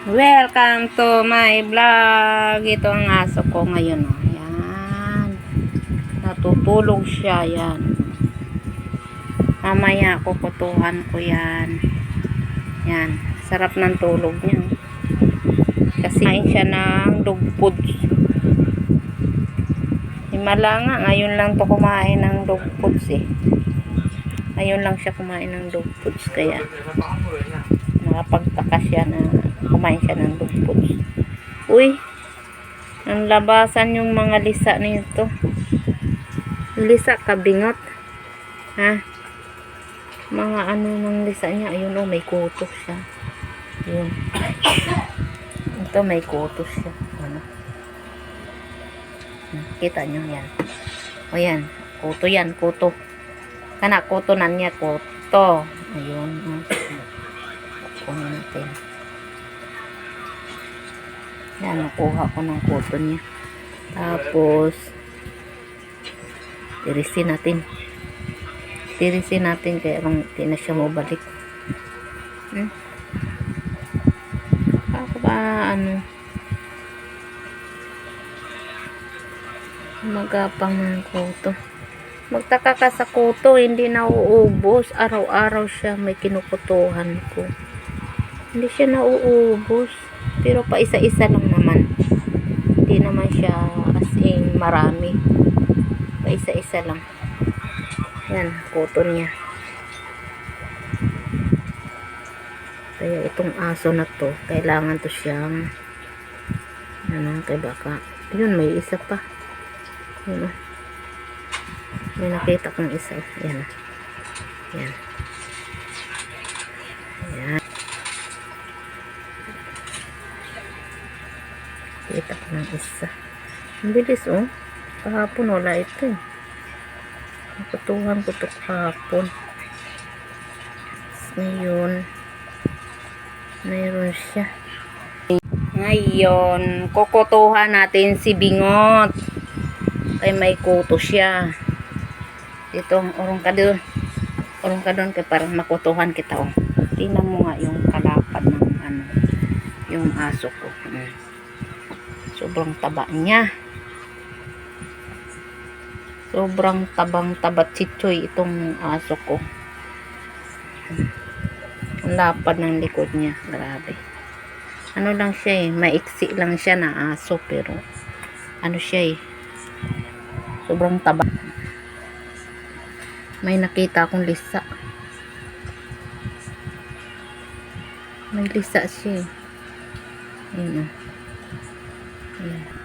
Welcome to my vlog. Ito ang aso ko ngayon. Ayan. Natutulog siya. Ayan. Mamaya kukutuhan ko yan. Ayan. Sarap ng tulog niya. Kasi kain siya ng dog foods. Himala nga. Ngayon lang to kumain ng dog foods eh. Ngayon lang siya kumain ng dog foods. Kaya nakapagtaka siya na kumain siya ng dog foods. Uy, ang labasan yung mga lisa nito. Lisa kabingot. Ha? Mga ano ng lisa niya. Ayun o, may kutos siya. Ayun. Ito may kutos siya. Ano? Kita nyo yan. O yan. Kuto yan. Kuto. Kana kuto na niya. Kuto. Ayun. Kunin natin. Yan, nakuha ko ng kuto niya. Tapos, tirisin natin. Tirisin natin kaya lang di na siya mabalik. Ako ba, ano, magapang ng kuto. Magtaka ka sa kuto, hindi nauubos. Araw-araw siya may kinukutuhan ko. Hindi siya nauubos. Pero pa isa-isa lang naman. Hindi naman siya as in marami. Pa isa-isa lang. Yan, kuto niya. Kaya itong aso na to, kailangan to siyang ano, kay baka. Yun, may isa pa. Yun, may nakita kong isa. Yan. Yan. Yan. Kita ko ng isa. Ang bilis oh. Kahapon wala ito eh. Nakutuhan ko ito kahapon. Ngayon, mayroon siya. Ngayon, kukutuhan natin si Bingot. Kaya may kuto siya. Dito, urong ka doon. Urong ka doon kaya parang makutuhan kita oh. Tingnan mo nga yung kalapad ng ano, yung aso ko. Sobrang taba niya. Sobrang tabang-tabat chitchoy itong aso ko. Ang lapad ng likod niya. Grabe. Ano lang siya eh. Maiksi lang siya na aso. Pero ano siya eh. Sobrang taba. May nakita akong lisa. May lisa siya eh. Ayan. Ayan.